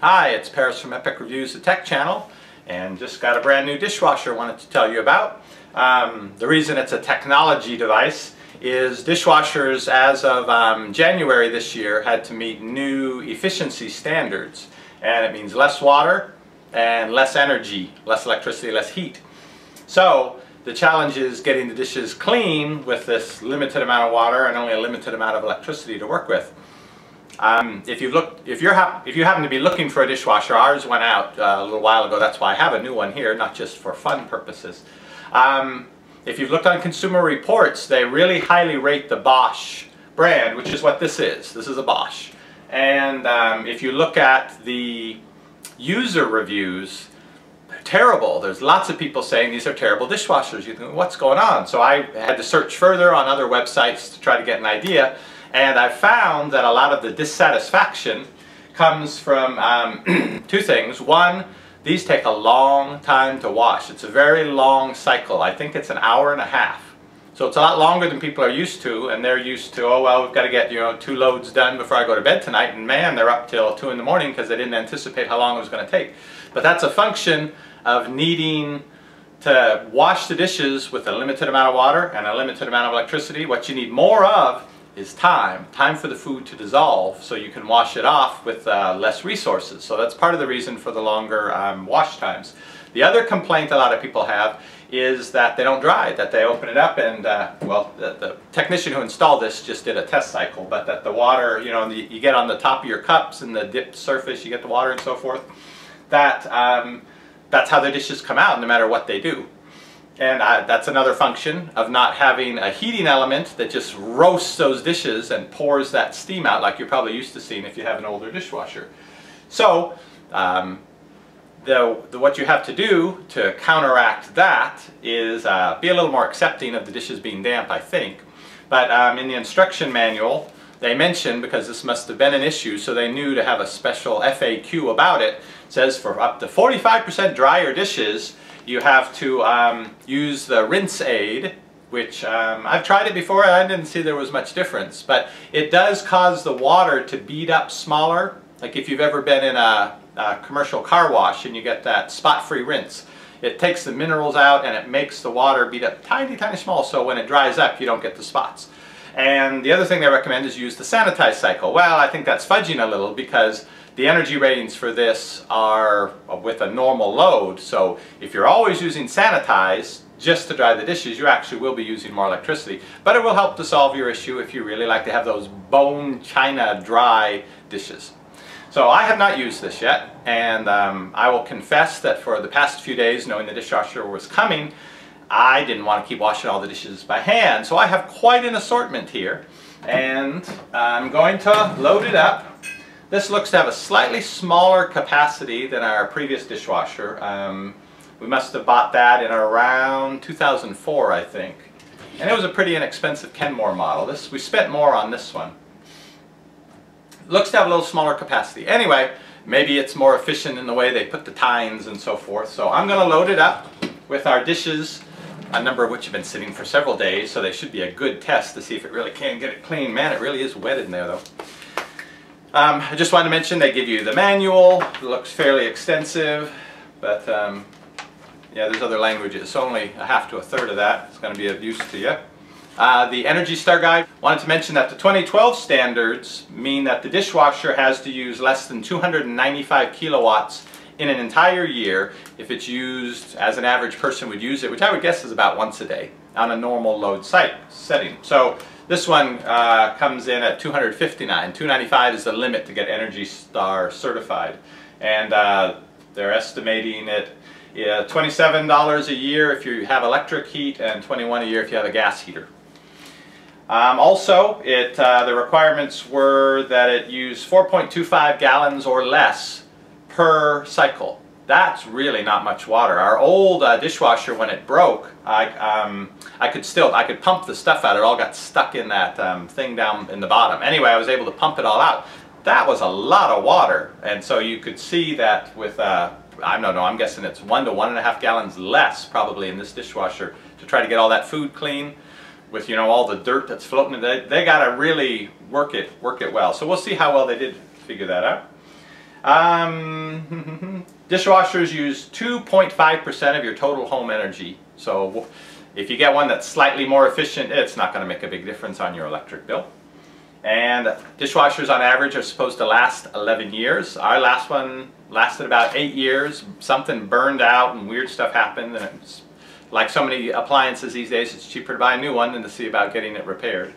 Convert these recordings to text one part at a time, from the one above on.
Hi, it's Paris from Epic Reviews, the tech channel, and just got a brand new dishwasher I wanted to tell you about. The reason it's a technology device is dishwashers as of January this year had to meet new efficiency standards, and it means less water and less energy, less electricity, less heat. So the challenge is getting the dishes clean with this limited amount of water and only a limited amount of electricity to work with. If you happen to be looking for a dishwasher, ours went out a little while ago. That's why I have a new one here, not just for fun purposes. If you've looked on Consumer Reports, they really highly rate the Bosch brand, which is what this is. This is a Bosch. And if you look at the user reviews, they're terrible. There's lots of people saying these are terrible dishwashers. You think, what's going on? So I had to search further on other websites to try to get an idea. And I found that a lot of the dissatisfaction comes from two things. One, these take a long time to wash. It's a very long cycle. I think it's an hour and a half. So it's a lot longer than people are used to, and they're used to, oh well, we've got to get 2 loads done before I go to bed tonight, and man, they're up till 2 in the morning because they didn't anticipate how long it was going to take. But that's a function of needing to wash the dishes with a limited amount of water and a limited amount of electricity. What you need more of is time for the food to dissolve so you can wash it off with less resources. So that's part of the reason for the longer wash times. The other complaint a lot of people have is that they don't dry, that they open it up and, well, the technician who installed this just did a test cycle, but that the water, you get on the top of your cups and the dipped surface, you get the water and so forth, that's how the dishes come out no matter what they do. And that's another function of not having a heating element that just roasts those dishes and pours that steam out like you're probably used to seeing if you have an older dishwasher. So what you have to do to counteract that is be a little more accepting of the dishes being damp, I think. But in the instruction manual they mention, because this must have been an issue, so they knew to have a special FAQ about it, says for up to 45% drier dishes you have to use the rinse aid, which I've tried it before and I didn't see there was much difference, but it does cause the water to bead up smaller. Like if you've ever been in a commercial car wash and you get that spot-free rinse, it takes the minerals out and it makes the water bead up tiny small, so when it dries up you don't get the spots. And the other thing they recommend is use the sanitize cycle. Well, I think that's fudging a little because the energy ratings for this are with a normal load, so if you're always using sanitize just to dry the dishes, you actually will be using more electricity. But it will help to solve your issue if you really like to have those bone china dry dishes. So I have not used this yet, and I will confess that for the past few days, knowing the dishwasher was coming, I didn't want to keep washing all the dishes by hand. So I have quite an assortment here, and I'm going to load it up. This looks to have a slightly smaller capacity than our previous dishwasher. We must have bought that in around 2004, I think. And it was a pretty inexpensive Kenmore model. We spent more on this one. Looks to have a little smaller capacity. Anyway, maybe it's more efficient in the way they put the tines and so forth. So I'm going to load it up with our dishes, a number of which have been sitting for several days, so they should be a good test to see if it really can get it clean. Man, it really is wet in there though. I just wanted to mention they give you the manual. It looks fairly extensive, but yeah, there's other languages, so only a half to a third of that is going to be of use to you. The Energy Star Guide wanted to mention that the 2012 standards mean that the dishwasher has to use less than 295 kilowatts in an entire year if it's used as an average person would use it, which I would guess is about once a day on a normal load setting. So this one comes in at 259. 295 is the limit to get Energy Star certified. And they're estimating it $27 a year if you have electric heat and $21 a year if you have a gas heater. Also, the requirements were that it use 4.25 gallons or less per cycle. That's really not much water. Our old dishwasher, when it broke, I could pump the stuff out. It all got stuck in that thing down in the bottom. Anyway, I was able to pump it all out. That was a lot of water, and so you could see that with I don't know, I'm guessing it's 1 to 1.5 gallons less probably in this dishwasher to try to get all that food clean with all the dirt that's floating. They got to really work it well. So we'll see how well they did figure that out. Dishwashers use 2.5% of your total home energy. So if you get one that's slightly more efficient, it's not going to make a big difference on your electric bill. And dishwashers on average are supposed to last 11 years. Our last one lasted about 8 years. Something burned out and weird stuff happened. And it's like so many appliances these days, it's cheaper to buy a new one than to see about getting it repaired.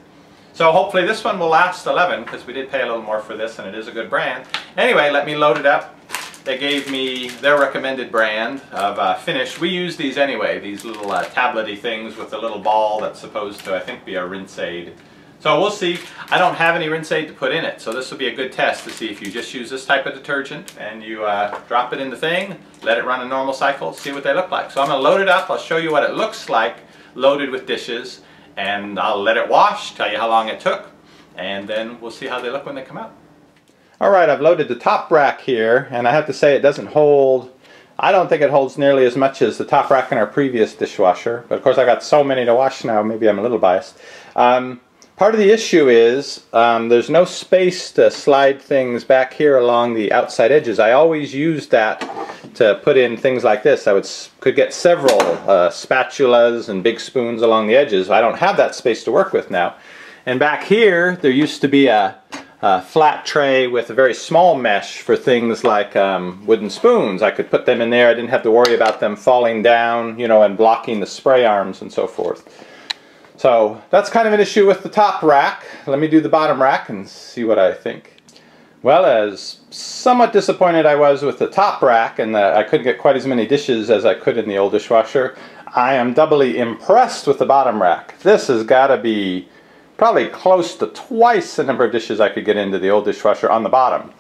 So hopefully this one will last 11, because we did pay a little more for this and it is a good brand. Anyway, let me load it up. They gave me their recommended brand of Finish. We use these anyway, these little tablet-y things with a little ball that's supposed to, I think, be a rinse aid. So we'll see. I don't have any rinse aid to put in it, so this will be a good test to see if you just use this type of detergent and you drop it in the thing, let it run a normal cycle, see what they look like. So I'm going to load it up. I'll show you what it looks like loaded with dishes, and I'll let it wash, tell you how long it took, and then we'll see how they look when they come out. Alright, I've loaded the top rack here, and I have to say it doesn't hold, I don't think it holds nearly as much as the top rack in our previous dishwasher, but of course I got so many to wash now, maybe I'm a little biased. Part of the issue is there's no space to slide things back here along the outside edges. I always used that to put in things like this. I could get several spatulas and big spoons along the edges. I don't have that space to work with now. And back here there used to be a flat tray with a very small mesh for things like wooden spoons. I could put them in there. I didn't have to worry about them falling down, you know, and blocking the spray arms and so forth. So that's kind of an issue with the top rack. Let me do the bottom rack and see what I think. Well, as somewhat disappointed I was with the top rack and that I couldn't get quite as many dishes as I could in the old dishwasher, I am doubly impressed with the bottom rack. This has got to be probably close to twice the number of dishes I could get into the old dishwasher on the bottom.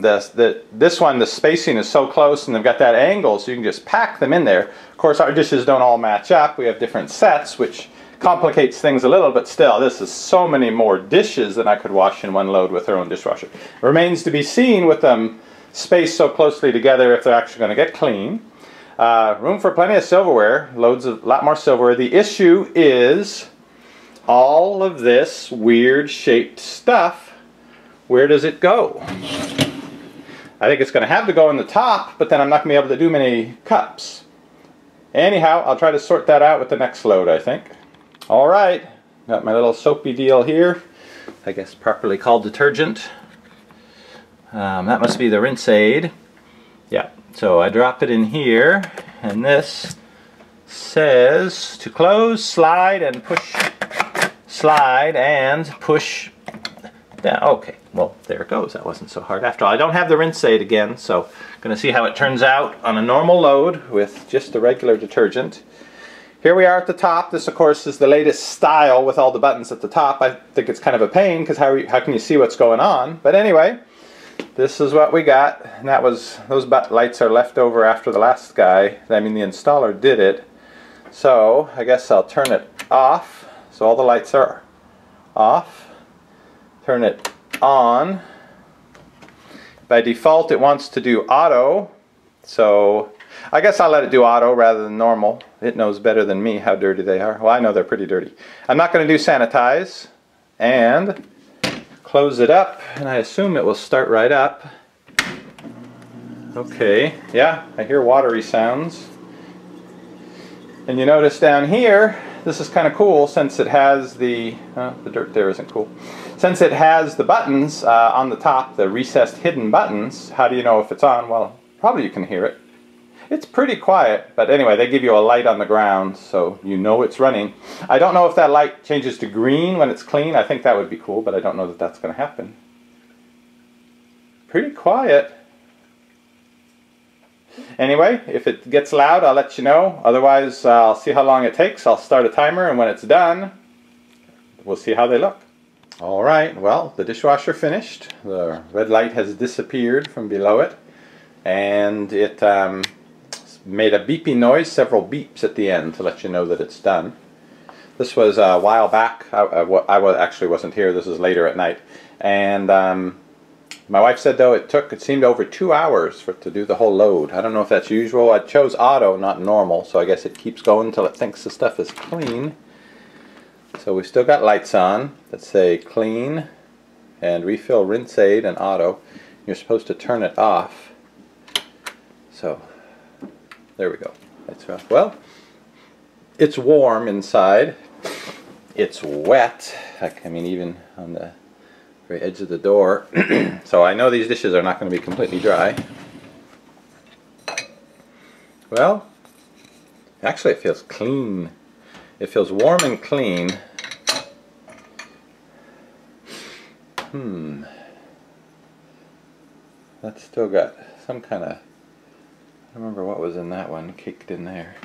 This one, the spacing is so close and they've got that angle so you can just pack them in there. Of course, our dishes don't all match up. We have different sets, which complicates things a little, but still, this is so many more dishes than I could wash in one load with our own dishwasher. Remains to be seen with them spaced so closely together if they're actually going to get clean. Room for plenty of silverware, a lot more silverware. The issue is all of this weird shaped stuff. Where does it go? I think it's going to have to go in the top, but then I'm not going to be able to do many cups. Anyhow, I'll try to sort that out with the next load, I think. Alright, got my little soapy deal here, I guess properly called detergent. That must be the rinse aid. Yeah, so I drop it in here, and this says to close, slide, and push. Slide and push down. Okay, well, there it goes. That wasn't so hard after all. I don't have the rinse aid again, so I'm going to see how it turns out on a normal load with just the regular detergent. Here we are at the top. This, of course, is the latest style with all the buttons at the top. I think it's kind of a pain because how can you see what's going on? But anyway, this is what we got. And that was, those lights are left over after the last guy. I mean, the installer did it. So I guess I'll turn it off. So all the lights are off. Turn it on. By default, it wants to do auto. So I guess I'll let it do auto rather than normal. It knows better than me how dirty they are. Well, I know they're pretty dirty. I'm not going to do sanitize. And close it up, and I assume it will start right up. Okay, yeah, I hear watery sounds. And you notice down here, this is kind of cool since it has the dirt there isn't cool. Since it has the buttons on the top, the recessed hidden buttons, how do you know if it's on? Well, probably you can hear it. It's pretty quiet, but anyway, they give you a light on the ground so you know it's running. I don't know if that light changes to green when it's clean. I think that would be cool, but I don't know that that's going to happen. Pretty quiet. Anyway, if it gets loud, I'll let you know. Otherwise, I'll see how long it takes. I'll start a timer, and when it's done, we'll see how they look. Alright, well, the dishwasher finished. The red light has disappeared from below it, and it made a beeping noise, several beeps at the end to let you know that it's done. This was a while back. I actually wasn't here. This is later at night. And my wife said, though, it seemed over 2 hours to do the whole load. I don't know if that's usual. I chose auto, not normal, so I guess it keeps going until it thinks the stuff is clean. So we still got lights on that say clean and refill rinse aid and auto. you're supposed to turn it off. So there we go. That's right. Well, it's warm inside. It's wet. I mean, even on the very edge of the door. So I know these dishes are not going to be completely dry. Well, actually it feels clean. It feels warm and clean. That's still got some kind of, I don't remember what was in that one, caked in there.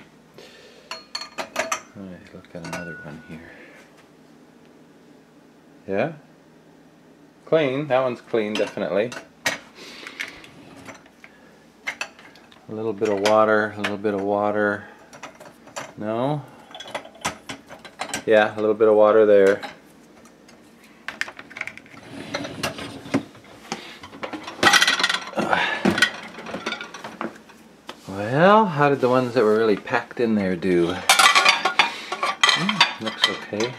Let me look at another one here. Yeah? Clean. That one's clean, definitely. A little bit of water, a little bit of water. No? Yeah, a little bit of water there. Well, how did the ones that were really packed in there do? Looks okay.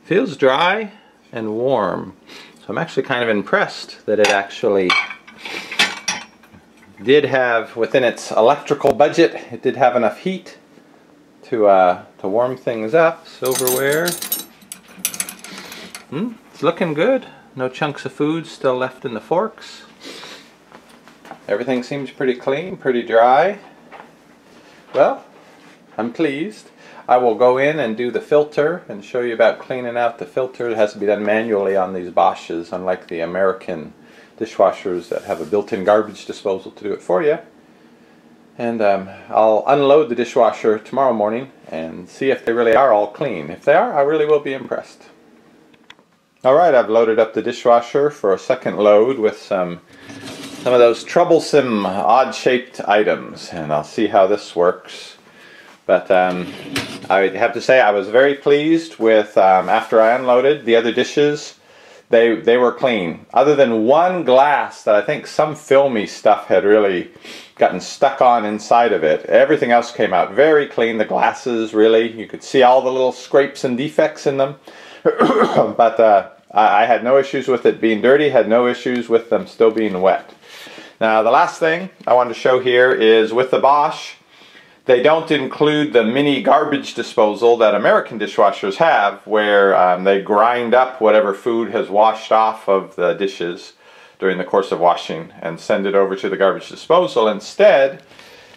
Feels dry and warm. So I'm actually kind of impressed that it actually did have, within its electrical budget, it did have enough heat to warm things up. Silverware. It's looking good. No chunks of food still left in the forks. Everything seems pretty clean, pretty dry. Well, I'm pleased. I will go in and do the filter and show you about cleaning out the filter. It has to be done manually on these Bosches, unlike the American dishwashers that have a built-in garbage disposal to do it for you. And I'll unload the dishwasher tomorrow morning and see if they really are all clean. If they are, I really will be impressed. Alright, I've loaded up the dishwasher for a second load with some of those troublesome odd-shaped items, and I'll see how this works. But I have to say I was very pleased with, after I unloaded the other dishes, they were clean. Other than one glass that I think some filmy stuff had really gotten stuck on inside of it, everything else came out very clean. The glasses, really, you could see all the little scrapes and defects in them. But I had no issues with it being dirty, had no issues with them still being wet. Now the last thing I wanted to show here is with the Bosch, they don't include the mini garbage disposal that American dishwashers have, where they grind up whatever food has washed off of the dishes during the course of washing and send it over to the garbage disposal. Instead,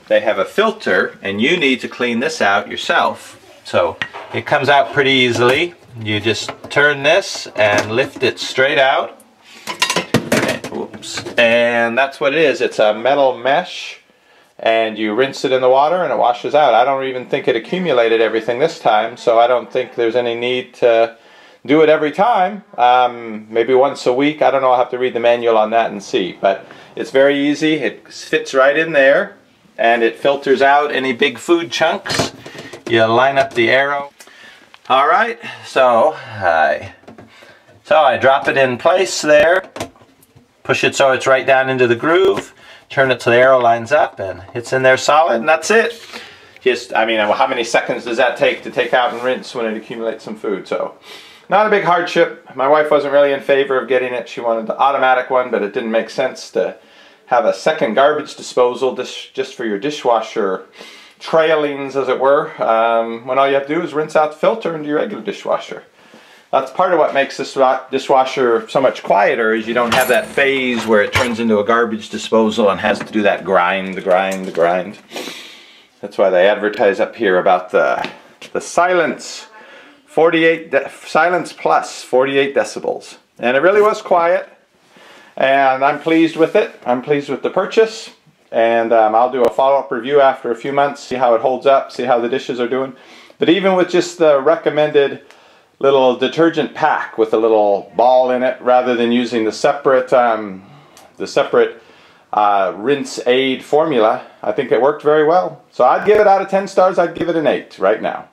they have a filter, and you need to clean this out yourself. So it comes out pretty easily. You just turn this and lift it straight out. Oops. And that's what it is. It's a metal mesh, and you rinse it in the water and it washes out. I don't even think it accumulated everything this time, so I don't think there's any need to do it every time. Maybe once a week. I don't know. I'll have to read the manual on that and see. But it's very easy. It fits right in there, and it filters out any big food chunks. You line up the arrow. Alright, so I drop it in place there, push it so it's right down into the groove, turn it so the arrow lines up, and it's in there solid, and that's it. Just, I mean, how many seconds does that take to take out and rinse when it accumulates some food? So, not a big hardship. My wife wasn't really in favor of getting it. She wanted the automatic one, but it didn't make sense to have a second garbage disposal just for your dishwasher trailings, as it were, when all you have to do is rinse out the filter into your regular dishwasher. That's part of what makes this dishwasher so much quieter, is you don't have that phase where it turns into a garbage disposal and has to do that grind. That's why they advertise up here about the silence, silence plus 48 decibels. And it really was quiet, and I'm pleased with it. I'm pleased with the purchase. And I'll do a follow-up review after a few months, see how it holds up, see how the dishes are doing. But even with just the recommended little detergent pack with a little ball in it, rather than using the separate rinse aid formula, I think it worked very well. So I'd give it, out of 10 stars, I'd give it an 8 right now.